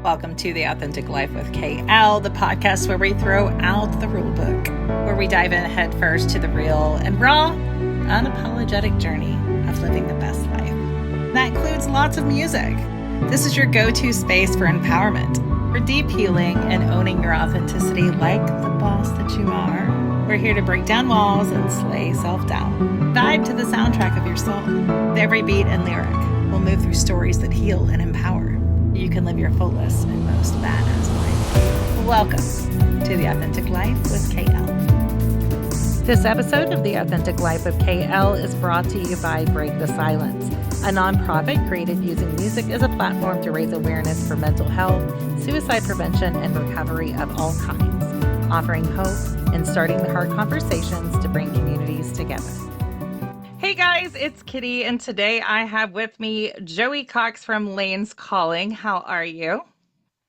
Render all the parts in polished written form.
Welcome to The Authentic Life with KL, the podcast where we throw out the rule book, where we dive in head first to the real and raw, unapologetic journey of living the best life. That includes lots of music. This is your go-to space for empowerment, for deep healing and owning your authenticity like the boss that you are. We're here to break down walls and slay self-doubt. Vibe to the soundtrack of your soul. With every beat and lyric, we'll move through stories that heal and empower. You can live your fullest and most badass life. Welcome to The Authentic Life with KL. This episode of The Authentic Life with KL is brought to you by Break the Silence, a nonprofit created using music as a platform to raise awareness for mental health, suicide prevention, and recovery of all kinds, offering hope and starting the hard conversations to bring communities together. Hey guys, it's Kitty, and today I have with me Joey Cox from Layne's Calling. How are you?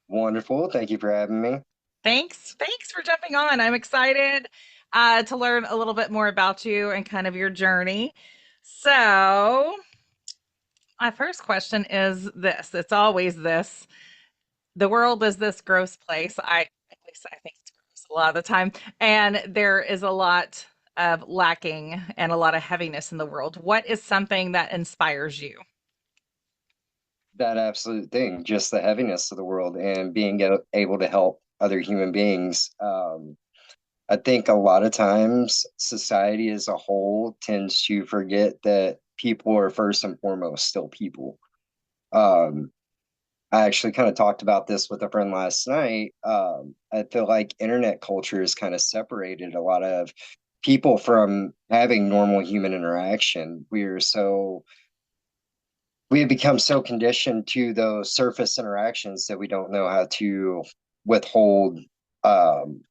Wonderful. Thank you for having me. Thanks for jumping on. I'm excited to learn a little bit more about you and kind of your journey. So, my first question is this. It's always this. The world is this gross place. At least I think it's gross a lot of the time. And there is a lot of lacking and a lot of heaviness in the world. What is something that inspires you? That absolute thing, just the heaviness of the world and being able to help other human beings. I think a lot of times society as a whole tends to forget that people are first and foremost still people. Um, I actually kind of talked about this with a friend last night. I feel like internet culture has kind of separated a lot of people from having normal human interaction. We have become so conditioned to those surface interactions that we don't know how to withhold um,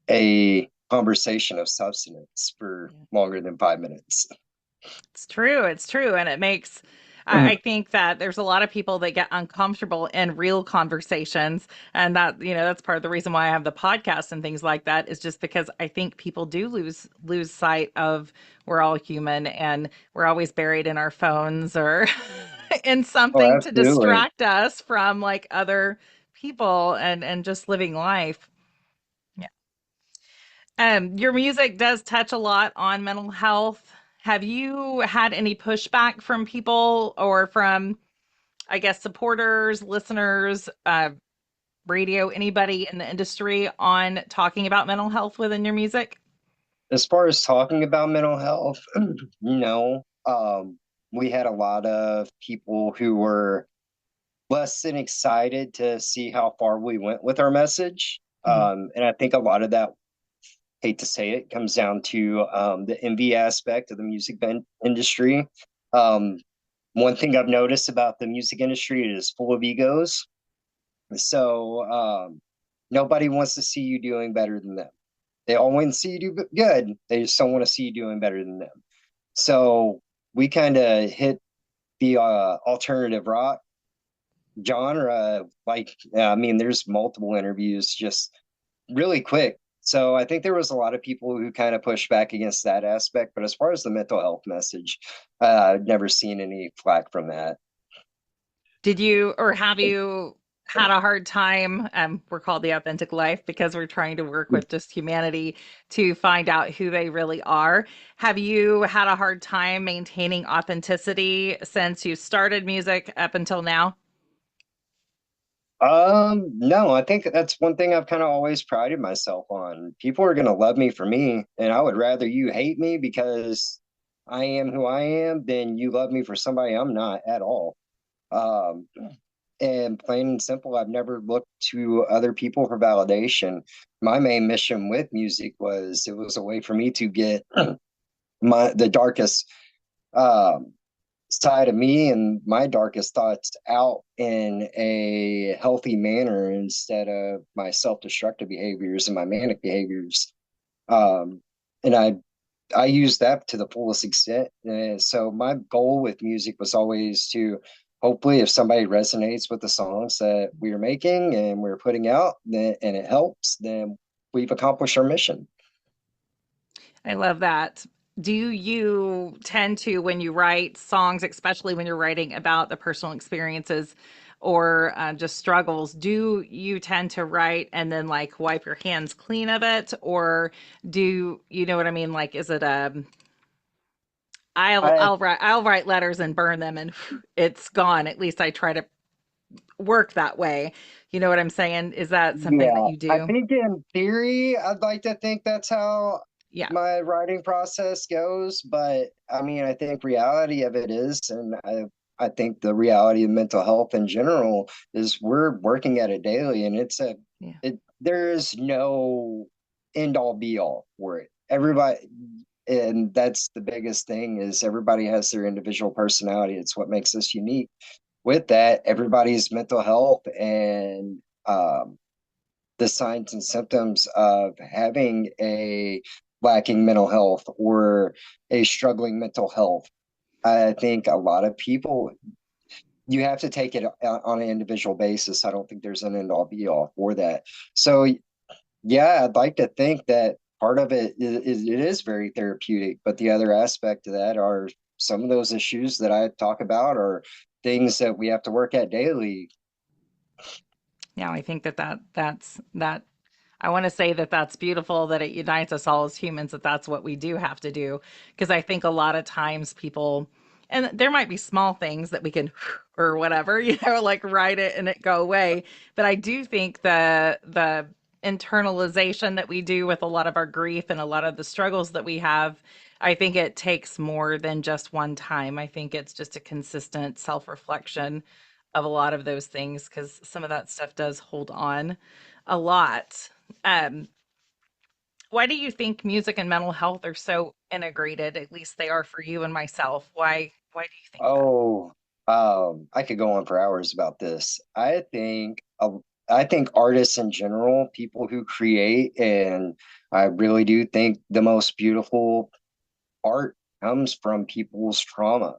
a conversation of substance for longer than 5 minutes. It's true. It's true. And it makes, I think that there's a lot of people that get uncomfortable in real conversations. And that, that's part of the reason why I have the podcast and things like that is just because I think people do lose sight of we're all human and we're always buried in our phones or in Oh, something to absolutely. distract us from like other people and just living life. Yeah. Your music does touch a lot on mental health. Have you had any pushback from people or from, I guess, supporters, listeners, radio, anybody in the industry on talking about mental health within your music? As far as talking about mental health, no. We had a lot of people who were less than excited to see how far we went with our message. Mhm. And I think a lot of that, hate to say it, comes down to the envy aspect of the industry. Um, One thing I've noticed about the music industry, it is full of egos. So nobody wants to see you doing better than them. They all want to see you do good. They just don't want to see you doing better than them. So we kind of hit the alternative rock genre. I mean, there's multiple interviews just really quick. So I think there was a lot of people who kind of pushed back against that aspect. But as far as the mental health message, I've never seen any flack from that. Did you or have you had a hard time? We're called The Authentic Life because we're trying to work with just humanity to find out who they really are. Have you had a hard time maintaining authenticity since you started music up until now? No, I think that's one thing I've kind of always prided myself on. People are gonna love me for me, and I would rather you hate me because I am who I am than you love me for somebody I'm not at all. Um, and plain and simple, I've never looked to other people for validation. My main mission with music was it was a way for me to get the darkest um side of me and my darkest thoughts out in a healthy manner instead of my self-destructive behaviors and my manic behaviors. Um, and I use that to the fullest extent. And so my goal with music was always to hopefully if somebody resonates with the songs that we are making and we're putting out and it helps, then we've accomplished our mission. I love that. Do you tend to, when you write songs, especially when you're writing about the personal experiences or just struggles, do you tend to write and then like wipe your hands clean of it, or do you know what I mean? Like, is it I I'll write letters and burn them and it's gone. At least I try to work that way. You know what I'm saying? Is that something that Yeah, you I do? think in theory, I'd like to think that's how Yeah. my writing process goes, but I mean, I think reality of it is, and I think the reality of mental health in general is we're working at it daily, and Yeah. there is no end all be all for it. Everybody, and that's the biggest thing is everybody has their individual personality. It's what makes us unique. With that, everybody's mental health and the signs and symptoms of having a lacking mental health or a struggling mental health. I think a lot of people, you have to take it on an individual basis. I don't think there's an end all be all for that. So, yeah, I'd like to think that part of it is very therapeutic, but the other aspect of that are some of those issues that I talk about are things that we have to work at daily. Yeah, I think that I want to say that that's beautiful that it unites us all as humans, that that's what we do have to do. Because I think a lot of times people, and there might be small things that we can, or whatever, like write it and it go away. But I do think the internalization that we do with a lot of our grief and a lot of the struggles that we have, I think it takes more than just one time. I think it's just a consistent self reflection of a lot of those things because some of that stuff does hold on a lot. Um, why do you think music and mental health are so integrated? At least they are for you and myself. Why do you think that? Oh, I could go on for hours about this. I think artists in general, people who create, and I really do think the most beautiful art comes from people's trauma.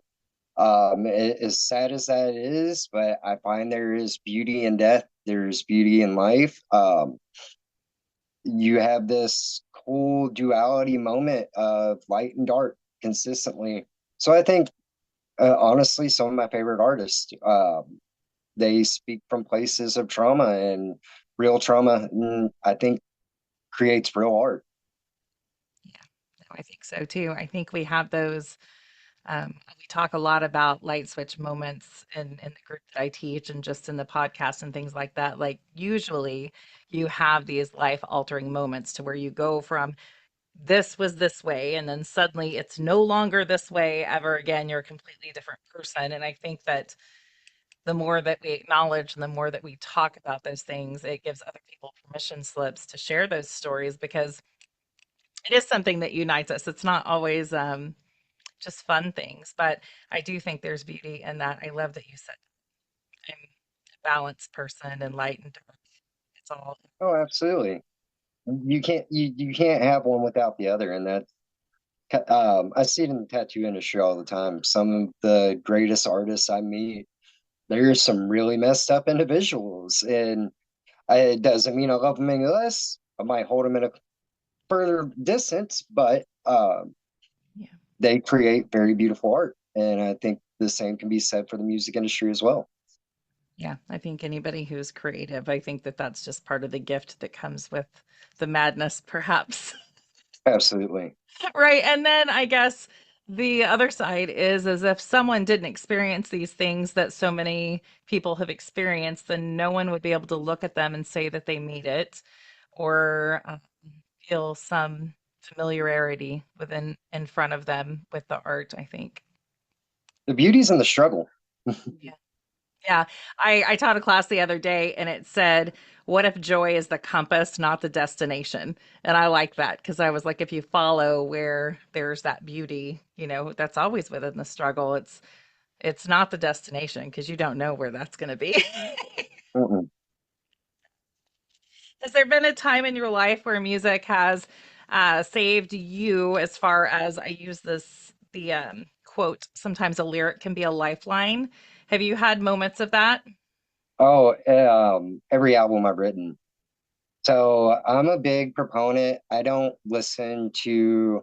As sad as that is, but I find there is beauty in death. There's beauty in life. You have this cool duality moment of light and dark consistently. So I think honestly, some of my favorite artists, they speak from places of trauma and real trauma. I think creates real art. Yeah, no, I think so too. I think we have those. We talk a lot about light switch moments in the group that I teach and just in the podcast and things like that. Like, usually you have these life altering moments to where you go from this was this way and then suddenly it's no longer this way ever again. You're a completely different person. And I think that the more that we acknowledge and the more that we talk about those things, it gives other people permission slips to share those stories because it is something that unites us. It's not always just fun things, but I do think there's beauty in that. I love that you said I'm a balanced person and light and dark. It's all. Oh, absolutely. You can't have one without the other, and that's I see it in the tattoo industry all the time. Some of the greatest artists I meet, there's some really messed up individuals, and it doesn't mean I love them any less. I might hold them in a further distance, but Yeah. they create very beautiful art. And I think the same can be said for the music industry as well. Yeah, I think anybody who's creative, I think that that's just part of the gift that comes with the madness, perhaps. Absolutely. Right. And then I guess the other side is as if someone didn't experience these things that so many people have experienced, then no one would be able to look at them and say that they made it or feel some familiarity within in front of them with the art, I think. The beauty's in the struggle. Yeah. Yeah. I taught a class the other day and it said, what if joy is the compass, not the destination? And I like that because I was like, if you follow where there's that beauty, that's always within the struggle. It's not the destination because you don't know where that's going to be. Mm-mm. Has there been a time in your life where music has saved you as far as I use the quote, sometimes a lyric can be a lifeline. Have you had moments of that? Oh, every album I've written. So I'm a big proponent. I don't listen to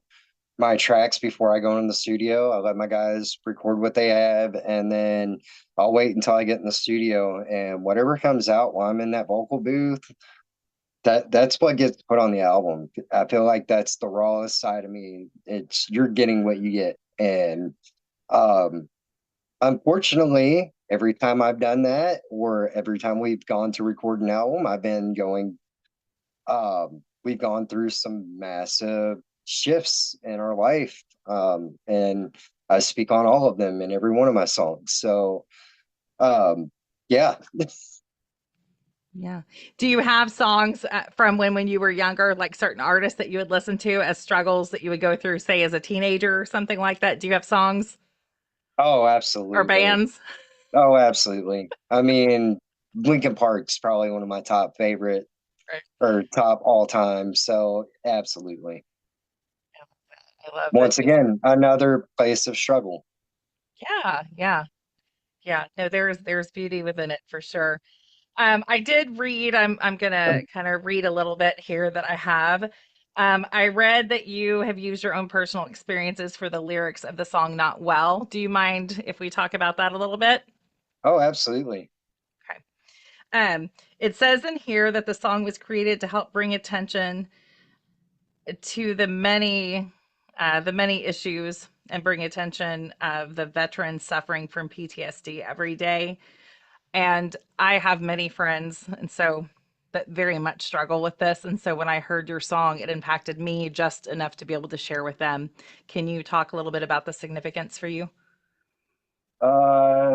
my tracks before I go in the studio. I let my guys record what they have, and then I'll wait until I get in the studio, and whatever comes out while I'm in that vocal booth, that's what gets put on the album. I feel like that's the rawest side of me. It's you're getting what you get. And um unfortunately, every time I've done that, or every time we've gone to record an album, we've gone through some massive shifts in our life. And I speak on all of them in every one of my songs. So yeah. Yeah. Do you have songs from when you were younger, like certain artists that you would listen to as struggles that you would go through, say, as a teenager or something like that? Do you have songs Oh, or absolutely. bands? Oh, absolutely. I mean, Lincoln Park's probably one of my top favorite Right. or top all time. So absolutely. I love that Once music. again, another place of struggle. Yeah, yeah, yeah. No, there's beauty within it for sure. I did read, I'm gonna kind of read a little bit here that I have. I read that you have used your own personal experiences for the lyrics of the song Not Well. Do you mind if we talk about that a little bit? Oh, absolutely. Okay. It says in here that the song was created to help bring attention to the many issues and bring attention of the veterans suffering from PTSD every day. And I have many friends, and so that very much struggle with this. And so when I heard your song, it impacted me just enough to be able to share with them. Can you talk a little bit about the significance for you?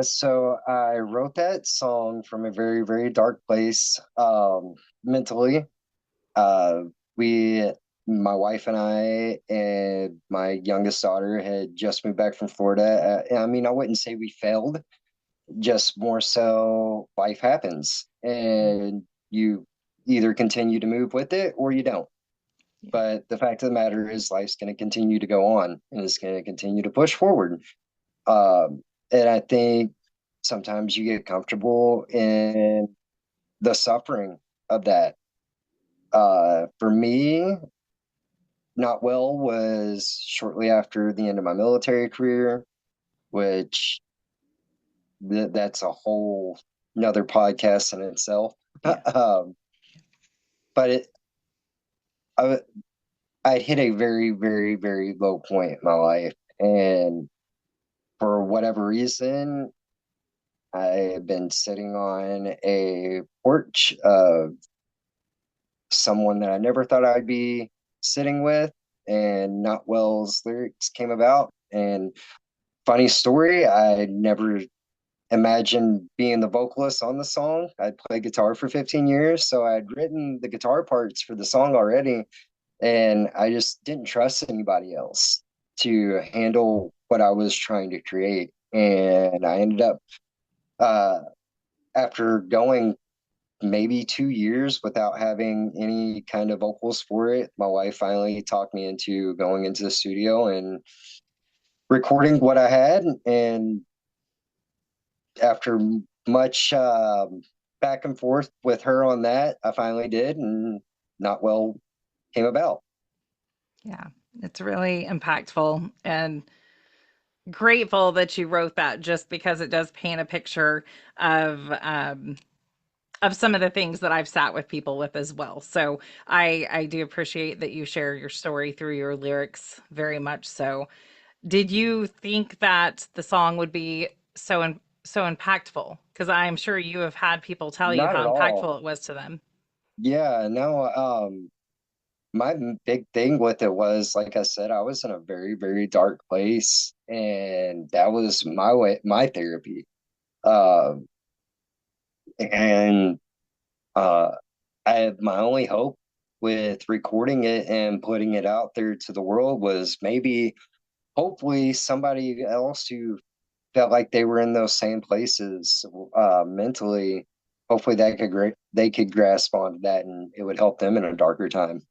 So I wrote that song from a very, very dark place, mentally. Uh, we, my wife and I, and my youngest daughter had just moved back from Florida. I mean, I wouldn't say we failed, just more so life happens, Yeah, and you either continue to move with it or you don't. yeah, But the fact of the matter is, life's going to continue to go on, and it's going to continue to push forward. And I think sometimes you get comfortable in the suffering of that. For me, Not Well was shortly after the end of my military career, which that's a whole another podcast in itself. yeah, um, but I, I hit a very, very, very low point in my life. And for whatever reason, I've been sitting on a porch of someone that I never thought I'd be sitting with, and Not Well's lyrics came about. And funny story, I never imagined being the vocalist on the song. I'd played guitar for 15 years, so I'd written the guitar parts for the song already, and I just didn't trust anybody else to handle what I was trying to create. And I ended up, uh, after going maybe 2 years without having any kind of vocals for it, my wife finally talked me into going into the studio and recording what I had. And after much back and forth with her on that, I finally did, and Not Well came about. yeah. It's really impactful and grateful that you wrote that just because it does paint a picture of some of the things that I've sat with people with as well. So I do appreciate that you share your story through your lyrics very much so. Did you think that the song would be so impactful? Because I'm sure you have had people tell you Not at how all. impactful it was to them. Yeah, no, my big thing with it was, like I said, I was in a very, very dark place, and that was my way, my therapy. Uh, and uh, my only hope with recording it and putting it out there to the world was maybe, hopefully, somebody else who felt like they were in those same places mentally. Hopefully, they could grasp onto that, and it would help them in a darker time.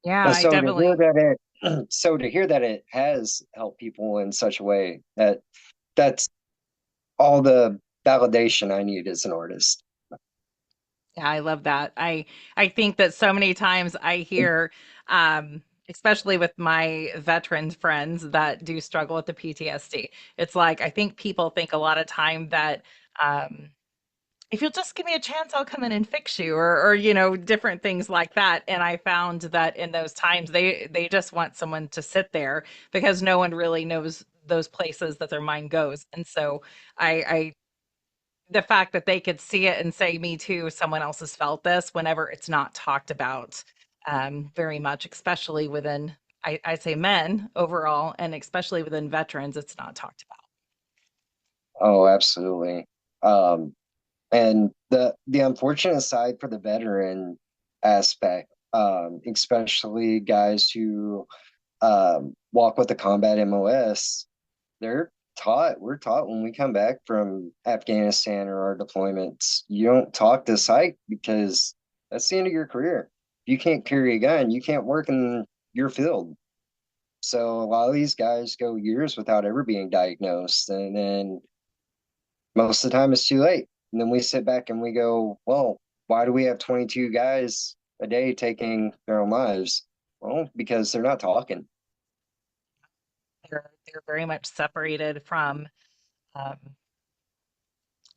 Yeah, And I so to hear definitely. that to hear that it has helped people in such a way, that's all the validation I need as an artist. Yeah, I love that. I think that so many times I hear especially with my veteran friends that do struggle with the PTSD. It's like I think people think a lot of time that um, if you'll just give me a chance, I'll come in and fix you, or different things like that. And I found that in those times, they just want someone to sit there because no one really knows those places that their mind goes. And so I the fact that they could see it and say, me too, someone else has felt this whenever it's not talked about very much, especially within, I say men overall, and especially within veterans, it's not talked about. Oh, absolutely. Um, and the unfortunate side for the veteran aspect, especially guys who walk with the combat MOS, we're taught when we come back from Afghanistan or our deployments, you don't talk to psych because that's the end of your career. You can't carry a gun, you can't work in your field. So a lot of these guys go years without ever being diagnosed, and then most of the time it's too late. And then we sit back and we go, well, why do we have 22 guys a day taking their own lives? Well, because they're not talking. They're very much separated from um,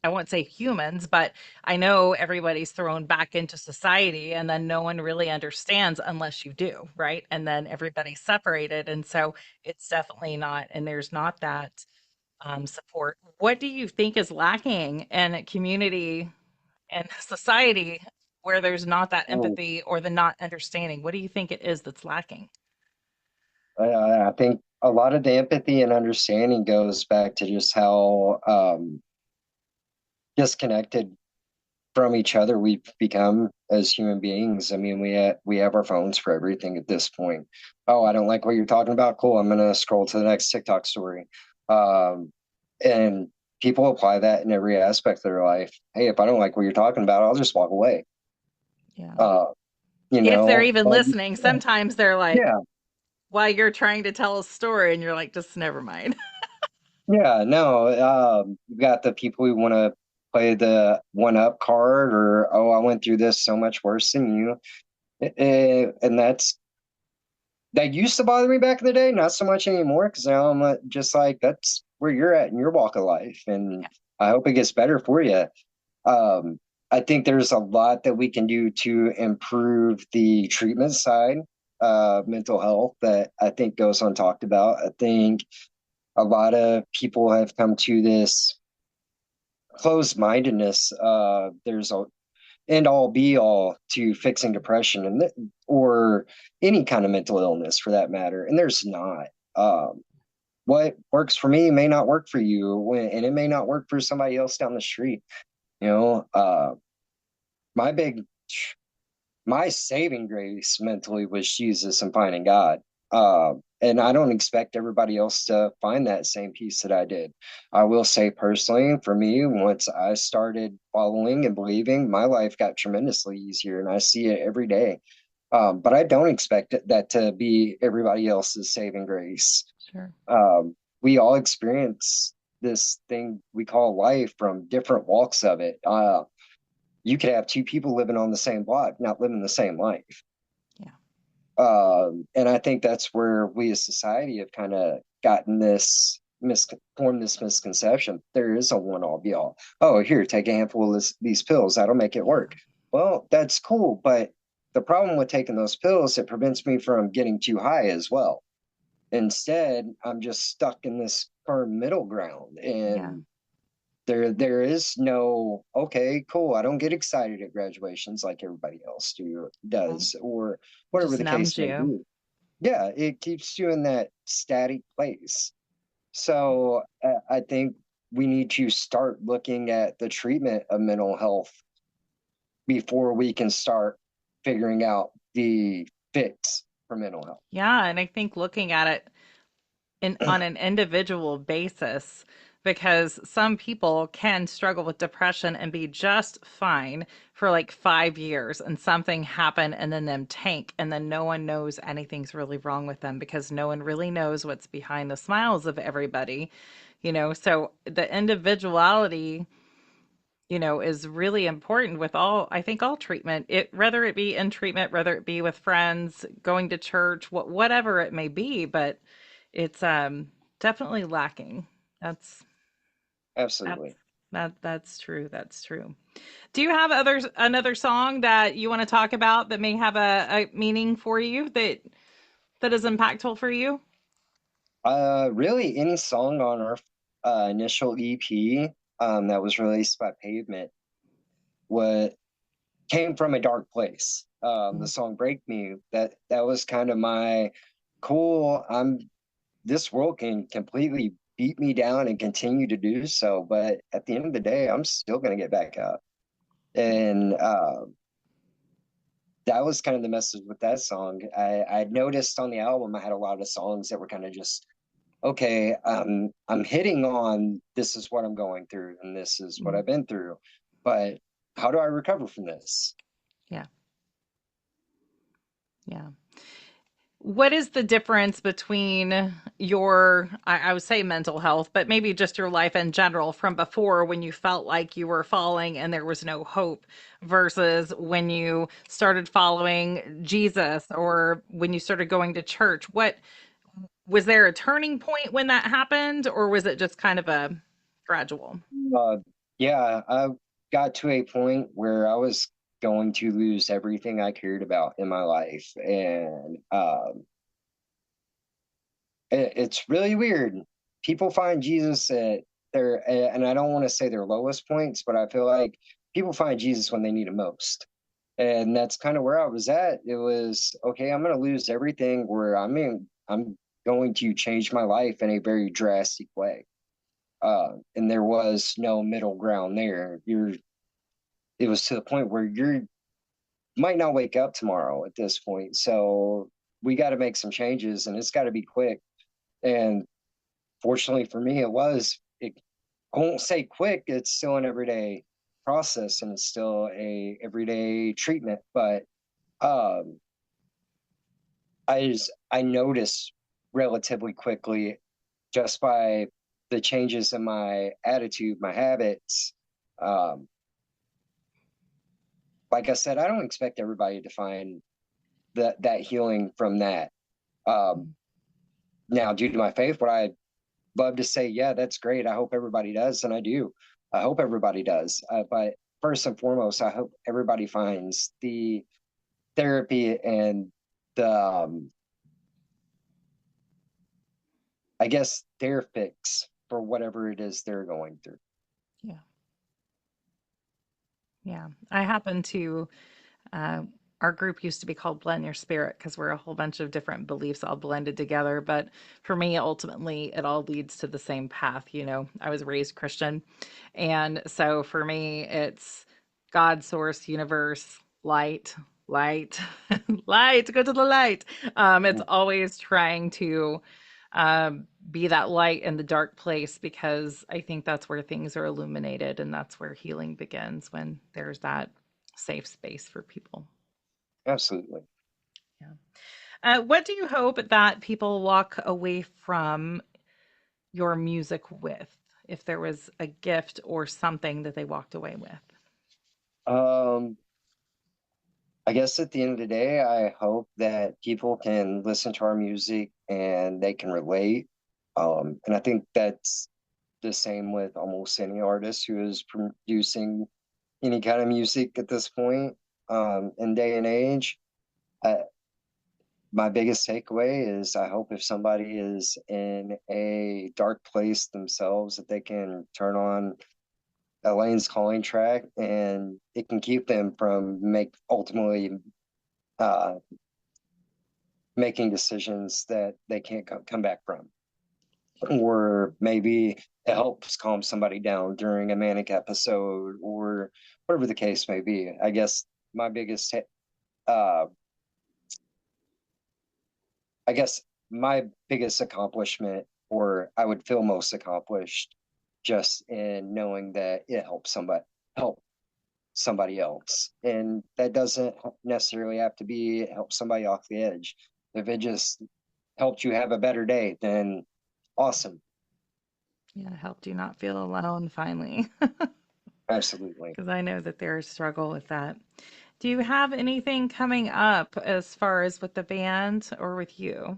I won't say humans, but I know everybody's thrown back into society and then no one really understands unless you do, right? And then everybody's separated. And so it's definitely not, and there's not that support. What do you think is lacking in a community and society where there's not that Oh, empathy or the not understanding? What do you think it is that's lacking? I think a lot of the empathy and understanding goes back to just how disconnected from each other we've become as human beings. I mean, we have our phones for everything at this point. Oh, I don't like what you're talking about. Cool, I'm gonna scroll to the next TikTok story. And people apply that in every aspect of their life. Hey, if I don't like what you're talking about, I'll just walk away. Yeah. Uh, you If they're know, even listening, sometimes they're like, yeah, while you're trying to tell a story, and you're like, just never mind. yeah, no. You've got the people who want to play the one up card, or oh, I went through this so much worse than you. And that used to bother me back in the day, not so much anymore, because now I'm just like, that's where you're at in your walk of life, and I hope it gets better for you. Um, I think there's a lot that we can do to improve the treatment side, mental health, that I think goes untalked about. I think a lot of people have come to this closed mindedness. There's a end all be all to fixing depression or any kind of mental illness for that matter. And there's not. Um, what works for me may not work for you, and it may not work for somebody else down the street. You know, my big, my saving grace mentally was Jesus and finding God. And I don't expect everybody else to find that same peace that I did. I will say personally, for me, once I started following and believing, my life got tremendously easier, and I see it every day. But I don't expect that to be everybody else's saving grace. Sure. We all experience this thing we call life from different walks of it. You could have two people living on the same block, not living the same life. Yeah. And I think that's where we as society have kind of gotten formed this misconception. There is a one all be all. Oh, here, take a handful of these pills. That'll make it Yeah. work. Well, that's cool. But the problem with taking those pills, it prevents me from getting too high as well. Instead, I'm just stuck in this firm middle ground. Yeah. And there is no, okay, cool, I don't get excited at graduations like everybody else Yeah. does, or It whatever just the case numbs may you. be. Yeah, it keeps you in that static place. So I think we need to start looking at the treatment of mental health before we can start figuring out the fix for mental Yeah. And I think looking at it on health. an individual basis, because some people can struggle with depression and be just fine for like 5 years and something happen and then them tank and then no one knows anything's really wrong with them because no one really knows what's behind the smiles of everybody. So the individuality is really important with I think all treatment. Whether it be in treatment, whether it be with friends, going to church, whatever it may be, but it's definitely lacking. That's that's Absolutely. that's true. That's true. Do you have another song that you want to talk about that may have a meaning for you that is impactful for you? Really, any song on our initial EP that was released by Pavement what came from a dark place. The song "Break Me" that was kind of my cool. This world can completely beat me down and continue to do so, but at the end of the day, I'm still gonna get back up. And that was kind of the message with that song. I noticed on the album I had a lot of songs that were kind of just okay, I'm hitting on this is what I'm going through and this is what Mm, I've been through, but how do I recover from this? yeah, yeah. What is the difference between I would say mental health, but maybe just your life in general from before when you felt like you were falling and there was no hope versus when you started following Jesus or when you started going to church? What was there a turning point when that happened, or was it just kind of a gradual? Uh, yeah, I got to a point where I was going to lose everything I cared about in my life, and it's really weird. People find Jesus at their, and I don't want to say their lowest points, but I feel like people find Jesus when they need him most. And that's kind of where I was at. It was okay, I'm going to lose everything where I'm going to change my life in a very drastic way. And there was no middle ground there. It was to the point where you might not wake up tomorrow at this point. So we got to make some changes and it's got to be quick. And fortunately for me, I won't say quick. It's still an everyday process and it's still a everyday treatment. But um, I noticed relatively quickly just by the changes in my attitude, my habits. Um, like I said, I don't expect everybody to find that healing from that. Um, Now, due to my faith, what I love to say, yeah, that's great. I hope everybody does, and I do. I hope everybody does. But first and foremost, I hope everybody finds the therapy and the, I guess, their fix for whatever it is they're going through. Yeah. Yeah. I happen to Uh, our group used to be called Blend Your Spirit because we're a whole bunch of different beliefs all blended together. But for me, ultimately, it all leads to the same path. I was raised Christian. And so for me, it's God, source, universe, light, light, light, go to the light. It's always trying to be that light in the dark place because I think that's where things are illuminated and that's where healing begins when there's that safe space for people. Absolutely. Yeah. What do you hope that people walk away from your music with? If there was a gift or something that they walked away with? Um, I guess at the end of the day, I hope that people can listen to our music and they can relate. And I think that's the same with almost any artist who is producing any kind of music at this point in day and age. I, my biggest takeaway is I hope if somebody is in a dark place themselves that they can turn on Layne's calling track and it can keep them from make ultimately uh, making decisions that they can't come back from. Or maybe it helps calm somebody down during a manic episode or whatever the case may be. I guess my biggest uh, I guess my biggest accomplishment, or I would feel most accomplished, just in knowing that it help somebody else, and that doesn't necessarily have to be help somebody off the edge. If it just helped you have a better day, then awesome. Yeah, helped you not feel alone finally. Absolutely. Because I know that there's struggle with that. Do you have anything coming up as far as with the band or with you?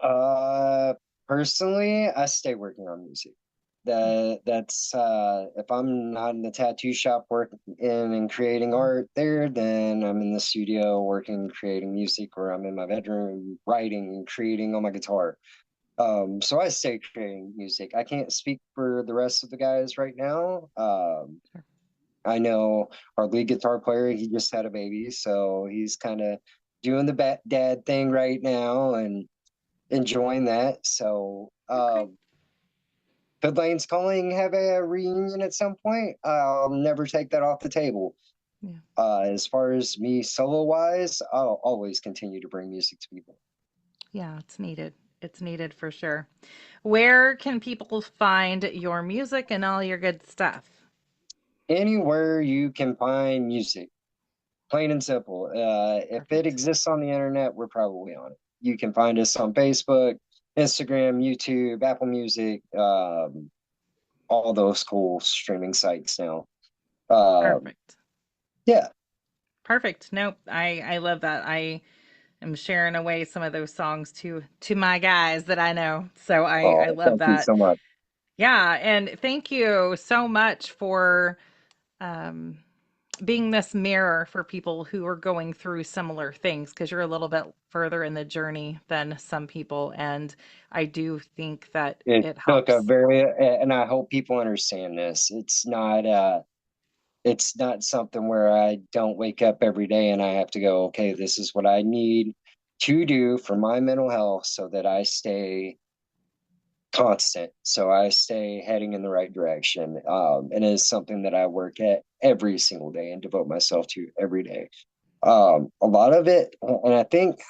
Uh, Personally, I stay working on music. That's if I'm not in the tattoo shop working and creating art there, then I'm in the studio working, creating music, or I'm in my bedroom writing and creating on my guitar. So I stay creating music. I can't speak for the rest of the guys right now. Sure. I know our lead guitar player, he just had a baby, so he's kind of doing the dad thing right now and enjoying that. So, Okay. could Layne's Calling have a reunion at some point? I'll never take that off the table. Yeah. As far as me solo wise, I'll always continue to bring music to people. Yeah, it's needed. It's needed for sure. Where can people find your music and all your good stuff? Anywhere you can find music, plain and simple. If it Perfect. exists on the internet, we're probably on it. You can find us on Facebook, Instagram, YouTube, Apple Music, all those cool streaming sites now. Um, Perfect. yeah. Perfect. Nope. I love that. I am sharing away some of those songs to my guys that I know. So I Oh, love thank you that. so much. Yeah, and thank you so much for um being this mirror for people who are going through similar things because you're a little bit further in the journey than some people, and I do think that It it took a helps. very, and I hope people understand this. It's not something where I don't wake up every day and I have to go, okay, this is what I need to do for my mental health so that I stay constant, so I stay heading in the right direction. And it is something that I work at every single day and devote myself to every day. A lot of it, and I think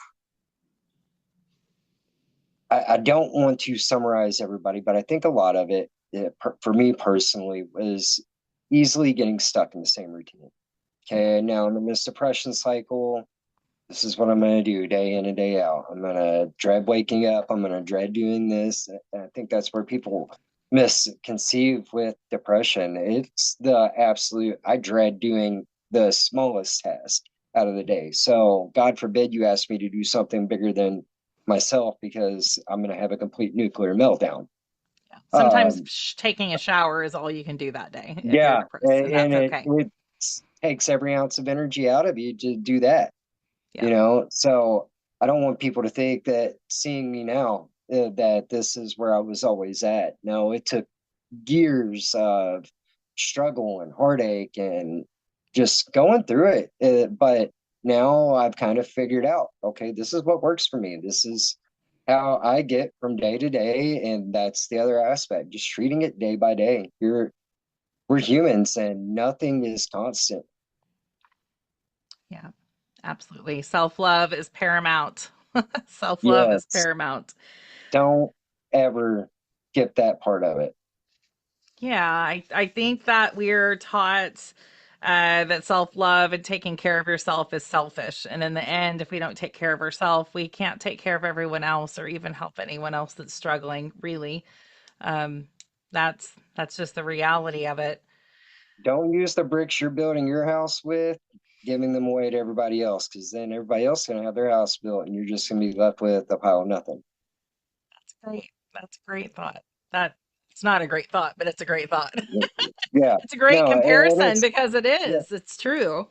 I don't want to summarize everybody, but I think a lot of for me personally, was easily getting stuck in the same routine. Yeah. Okay, now I'm in this depression cycle. This is what I'm going to do day in and day out. I'm going to dread waking up. I'm going to dread doing this. And I think that's where people misconceive with depression. It's the absolute, I dread doing the smallest task out of the day. So, God forbid you ask me to do something bigger than myself because I'm going to have a complete nuclear meltdown. Yeah. Sometimes Um, taking a shower is all you can do that day if you're yeah, depressed, and and that's okay. it takes every ounce of energy out of you to do that. Yeah. So I don't want people to think that seeing me now, that this is where I was always at. No, it took years of struggle and heartache and just going through it. But now I've kind of figured out, okay, this is what works for me. This is how I get from day to day, and that's the other aspect, just treating it day by day. We're humans and nothing is constant. Yeah. Absolutely. Self-love is paramount. Self-love is Yes, paramount. don't ever skip that part of it. Yeah, I think that we're taught that self love and taking care of yourself is selfish. And in the end, if we don't take care of ourselves, we can't take care of everyone else or even help anyone else that's struggling, really. Um, that's just the reality of it. Don't use the bricks you're building your house with, giving them away to everybody else, because then everybody else is going to have their house built and you're just going to be left with a pile of nothing. That's great. That's a great thought. That it's not a great thought, but it's a great thought. Yeah. It's a great No, and comparison it's, because it yeah, is. It's true.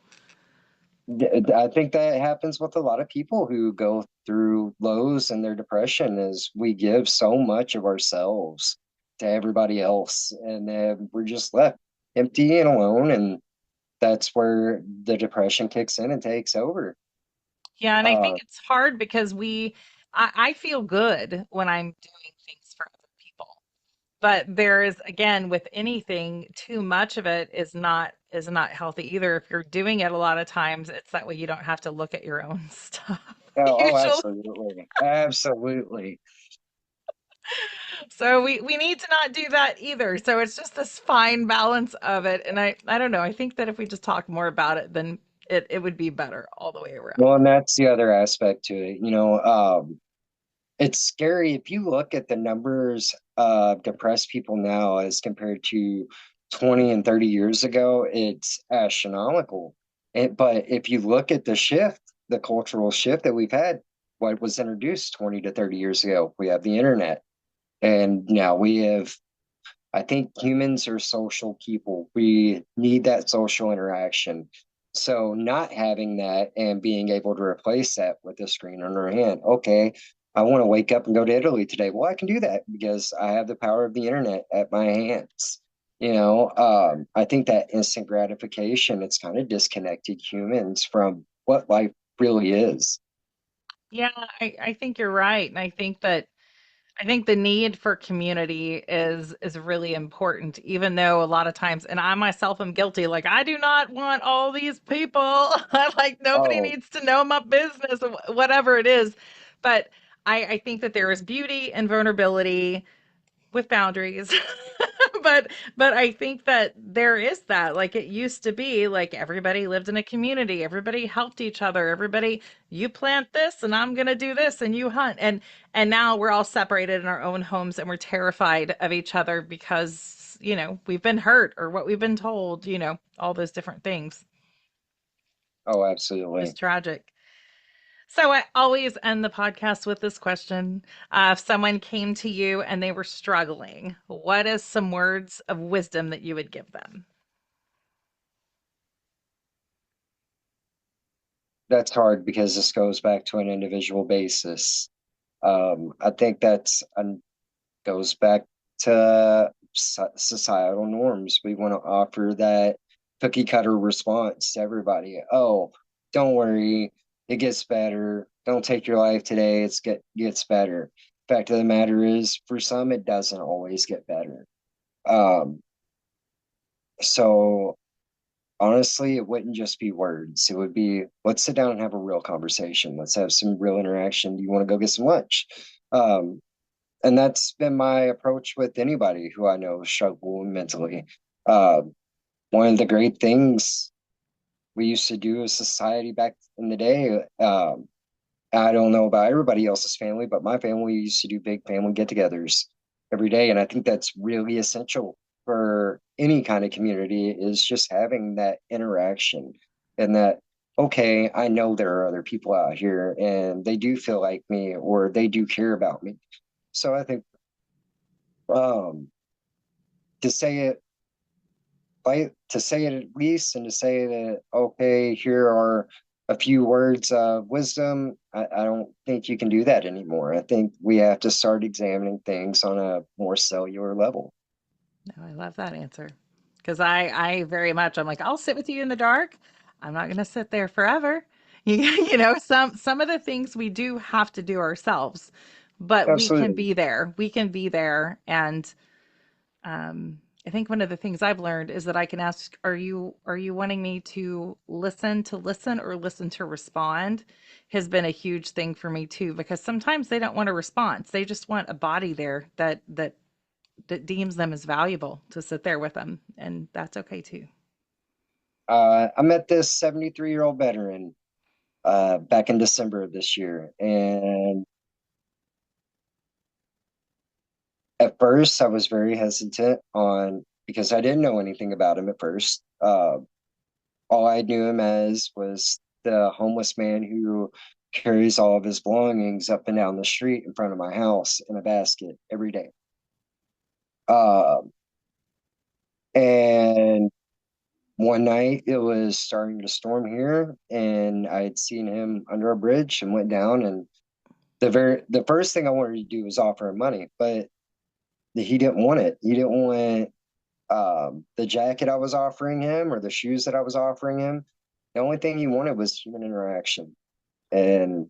I think that happens with a lot of people who go through lows in their depression is we give so much of ourselves to everybody else and then we're just left empty and alone, and that's where the depression kicks in and takes over. Yeah, and I think Uh, it's hard because I feel good when I'm doing things for other people. But there is, again, with anything, too much of it is not healthy either. If you're doing it a lot of times, it's that way you don't have to look at your own stuff oh, usually. absolutely. Absolutely. So we need to not do that either. So it's just this fine balance of it. And I don't know. I think that if we just talk more about it, then it would be better all the way around. Well, and that's the other aspect to it. It's scary if you look at the numbers of depressed people now as compared to 20 and 30 years ago, it's astronomical. But if you look at the shift, the cultural shift that we've had, what was introduced 20 to 30 years ago, we have the internet. And now we have, I think humans are social people. We need that social interaction. So not having that and being able to replace that with a screen on our hand. Okay, I want to wake up and go to Italy today. Well, I can do that because I have the power of the internet at my hands. I think that instant gratification, it's kind of disconnected humans from what life really is. Yeah, I think you're right. And I think the need for community is really important, even though a lot of times, and I myself am guilty, like I do not want all these people. Like nobody Oh, needs to know my business, whatever it is. But I think that there is beauty and vulnerability with boundaries. but but I think that there is that, like it used to be, like everybody lived in a community, everybody helped each other, everybody, you plant this and I'm going to do this and you hunt, and now we're all separated in our own homes and we're terrified of each other because we've been hurt or what we've been told, all those different things. oh, Just absolutely. tragic. So I always end the podcast with this question. If someone came to you and they were struggling, what is some words of wisdom that you would give them? That's hard because this goes back to an individual basis. I think goes back to societal norms. We want to offer that cookie cutter response to everybody. Oh, don't worry, it gets better. Don't take your life today. Gets better. Fact of the matter is, for some, it doesn't always get better. Um, so honestly, it wouldn't just be words. It would be, let's sit down and have a real conversation. Let's have some real interaction. Do you want to go get some lunch? Um, and that's been my approach with anybody who I know struggle mentally. Uh, One of the great things we used to do as society back in the day, I don't know about everybody else's family, but my family used to do big family get-togethers every day, and I think that's really essential for any kind of community is just having that interaction and that okay, I know there are other people out here and they do feel like me or they do care about me. So I think um, to say it to say it at least and to say that okay, here are a few words of wisdom, I don't think you can do that anymore. I think we have to start examining things on a more cellular level. No, I love that answer because I very much, I'm like, I'll sit with you in the dark. I'm not going to sit there forever. Some of the things we do have to do ourselves, but we can Absolutely. be there. We can be there, and I think one of the things I've learned is that I can ask, are you wanting me to listen or listen to respond? Has been a huge thing for me too, because sometimes they don't want a response. They just want a body there that deems them as valuable to sit there with them, and that's okay too. I met this 73-year-old veteran back in December of this year. And at first, I was very hesitant on because I didn't know anything about him at first. All I knew him as was the homeless man who carries all of his belongings up and down the street in front of my house in a basket every day. Uh, and one night it was starting to storm here, and I had seen him under a bridge and went down. And the first thing I wanted to do was offer him money, but he didn't want it. He didn't want the jacket I was offering him or the shoes that I was offering him. The only thing he wanted was human interaction. And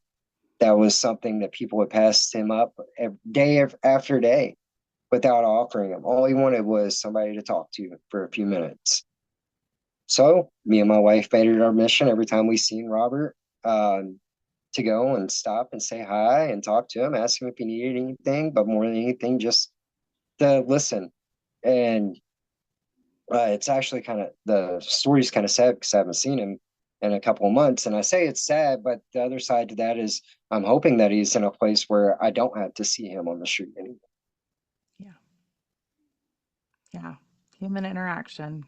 that was something that people would pass him up day after day without offering him. All he wanted was somebody to talk to for a few minutes. So me and my wife made it our mission every time we seen Robert to go and stop and say hi and talk to him, ask him if he needed anything, but more than anything, just to listen. And it's actually kind of the story's kind of sad because I haven't seen him in a couple of months. And I say it's sad, but the other side to that is I'm hoping that he's in a place where I don't have to see him on the street anymore. Yeah, yeah. Human interaction.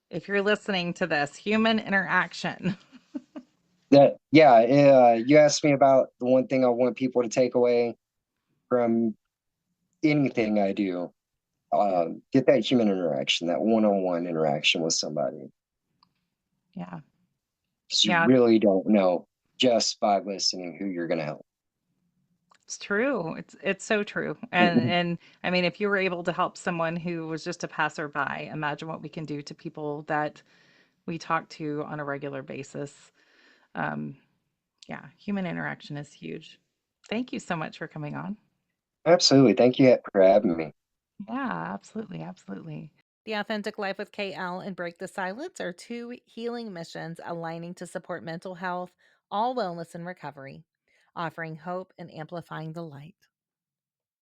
If you're listening to this, human interaction. That yeah, you asked me about the one thing I want people to take away from anything I do. Get that human interaction, that one-on-one interaction with somebody. Yeah. Because you Yeah, really don't know just by listening who you're going to help. it's true. It's so true. And I mean, if you were able to help someone who was just a passerby, imagine what we can do to people that we talk to on a regular basis. Um, yeah, human interaction is huge. Thank you so much for coming on. Absolutely. Thank you for having me. Yeah, absolutely, absolutely. The Authentic Life with KL and Break the Silence are two healing missions aligning to support mental health, all wellness and recovery, offering hope and amplifying the light.